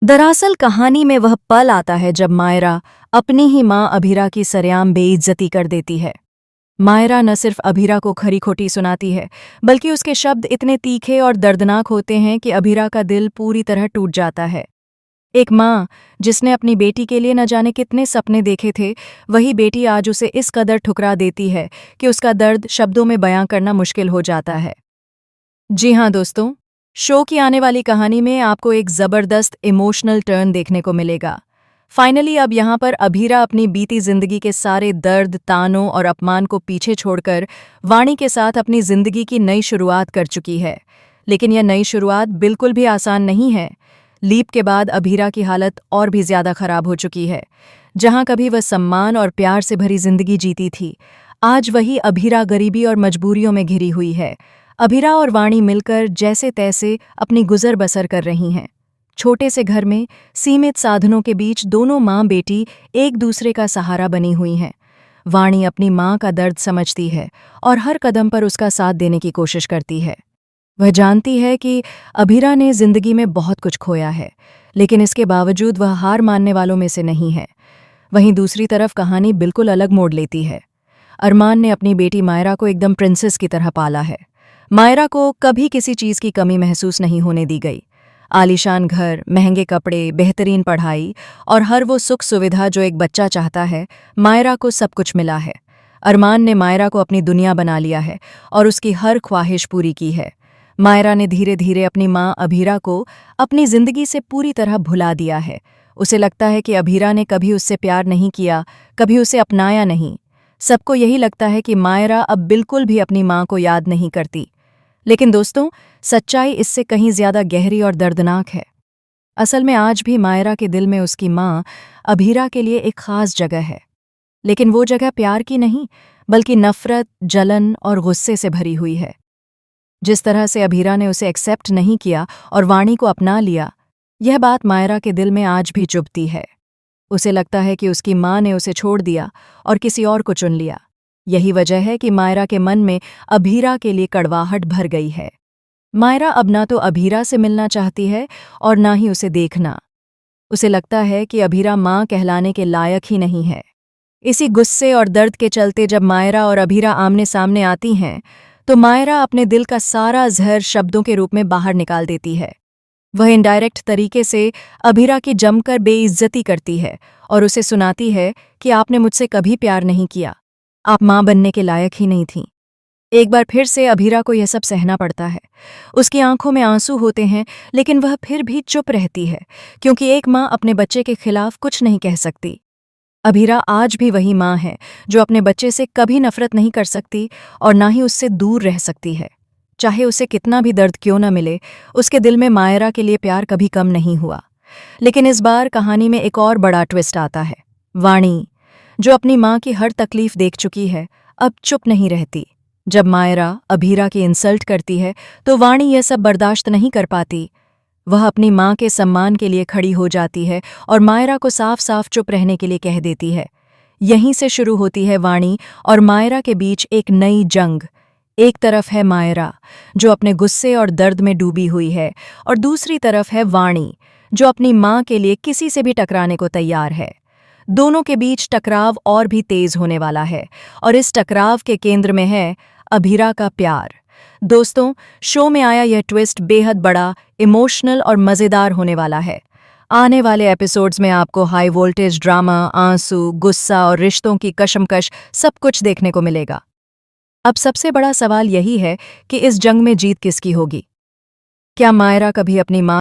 दरअसल कहानी में वह पल आता है जब मायरा अपनी ही मां अभीरा की सरेआम बेइज्जती कर देती है। मायरा न सिर्फ अभीरा को खरी खोटी सुनाती है, बल्कि उसके शब्द इतने तीखे और दर्दनाक होते हैं कि अभीरा का दिल पूरी तरह टूट जाता है। एक मां जिसने अपनी बेटी के लिए न जाने कितने सपने देखे थे, वही बेटी आज उसे इस कदर ठुकरा देती है कि उसका दर्द शब्दों में बयां करना मुश्किल हो जाता है। जी हाँ दोस्तों, शो की आने वाली कहानी में आपको एक जबरदस्त इमोशनल टर्न देखने को मिलेगा। फाइनली अब यहाँ पर अभीरा अपनी बीती जिंदगी के सारे दर्द, तानों और अपमान को पीछे छोड़कर वाणी के साथ अपनी जिंदगी की नई शुरुआत कर चुकी है। लेकिन यह नई शुरुआत बिल्कुल भी आसान नहीं है। लीप के बाद अभीरा की हालत और भी ज्यादा खराब हो चुकी है। जहाँ कभी वह सम्मान और प्यार से भरी जिंदगी जीती थी, आज वही अभीरा गरीबी और मजबूरियों में घिरी हुई है। अभीरा और वाणी मिलकर जैसे तैसे अपनी गुजर बसर कर रही हैं। छोटे से घर में सीमित साधनों के बीच दोनों माँ बेटी एक दूसरे का सहारा बनी हुई हैं। वाणी अपनी माँ का दर्द समझती है और हर कदम पर उसका साथ देने की कोशिश करती है। वह जानती है कि अभीरा ने जिंदगी में बहुत कुछ खोया है, लेकिन इसके बावजूद वह हार मानने वालों में से नहीं है। वहीं दूसरी तरफ कहानी बिल्कुल अलग मोड़ लेती है। अरमान ने अपनी बेटी मायरा को एकदम प्रिंसेस की तरह पाला है। मायरा को कभी किसी चीज की कमी महसूस नहीं होने दी गई। आलीशान घर, महंगे कपड़े, बेहतरीन पढ़ाई और हर वो सुख सुविधा जो एक बच्चा चाहता है, मायरा को सब कुछ मिला है। अरमान ने मायरा को अपनी दुनिया बना लिया है और उसकी हर ख्वाहिश पूरी की है। मायरा ने धीरे धीरे अपनी माँ अभीरा को अपनी जिंदगी से पूरी तरह भुला दिया है। उसे लगता है कि अभीरा ने कभी उससे प्यार नहीं किया, कभी उसे अपनाया नहीं। सबको यही लगता है कि मायरा अब बिल्कुल भी अपनी माँ को याद नहीं करती। लेकिन दोस्तों, सच्चाई इससे कहीं ज्यादा गहरी और दर्दनाक है। असल में आज भी मायरा के दिल में उसकी माँ अभीरा के लिए एक खास जगह है। लेकिन वो जगह प्यार की नहीं, बल्कि नफरत, जलन और गुस्से से भरी हुई है। जिस तरह से अभीरा ने उसे एक्सेप्ट नहीं किया और वाणी को अपना लिया, यह बात मायरा के दिल में आज भी चुभती है। उसे लगता है कि उसकी माँ ने उसे छोड़ दिया और किसी और को चुन लिया। यही वजह है कि मायरा के मन में अभीरा के लिए कड़वाहट भर गई है। मायरा अब ना तो अभीरा से मिलना चाहती है और ना ही उसे देखना। उसे लगता है कि अभीरा माँ कहलाने के लायक ही नहीं है। इसी गुस्से और दर्द के चलते जब मायरा और अभीरा आमने सामने आती हैं, तो मायरा अपने दिल का सारा जहर शब्दों के रूप में बाहर निकाल देती है। वह इनडायरेक्ट तरीके से अभीरा की जमकर बेइज्जती करती है और उसे सुनाती है कि आपने मुझसे कभी प्यार नहीं किया, आप माँ बनने के लायक ही नहीं थीं। एक बार फिर से अभीरा को यह सब सहना पड़ता है। उसकी आंखों में आंसू होते हैं, लेकिन वह फिर भी चुप रहती है, क्योंकि एक माँ अपने बच्चे के खिलाफ कुछ नहीं कह सकती। अभीरा आज भी वही माँ है जो अपने बच्चे से कभी नफरत नहीं कर सकती और ना ही उससे दूर रह सकती है। चाहे उसे कितना भी दर्द क्यों न मिले, उसके दिल में मायरा के लिए प्यार कभी कम नहीं हुआ। लेकिन इस बार कहानी में एक और बड़ा ट्विस्ट आता है। वाणी, जो अपनी माँ की हर तकलीफ देख चुकी है, अब चुप नहीं रहती। जब मायरा अभीरा की इंसल्ट करती है, तो वाणी यह सब बर्दाश्त नहीं कर पाती। वह अपनी माँ के सम्मान के लिए खड़ी हो जाती है और मायरा को साफ साफ चुप रहने के लिए कह देती है। यहीं से शुरू होती है वाणी और मायरा के बीच एक नई जंग। एक तरफ है मायरा, जो अपने गुस्से और दर्द में डूबी हुई है, और दूसरी तरफ है वाणी, जो अपनी माँ के लिए किसी से भी टकराने को तैयार है। दोनों के बीच टकराव और भी तेज होने वाला है, और इस टकराव के केंद्र में है अभीरा का प्यार। दोस्तों, शो में आया यह ट्विस्ट बेहद बड़ा, इमोशनल और मज़ेदार होने वाला है। आने वाले एपिसोड्स में आपको हाई वोल्टेज ड्रामा, आंसू, गुस्सा और रिश्तों की कशमकश सब कुछ देखने को मिलेगा। अब सबसे बड़ा सवाल यही है कि इस जंग में जीत किसकी होगी? क्या मायरा कभी अपनी माँ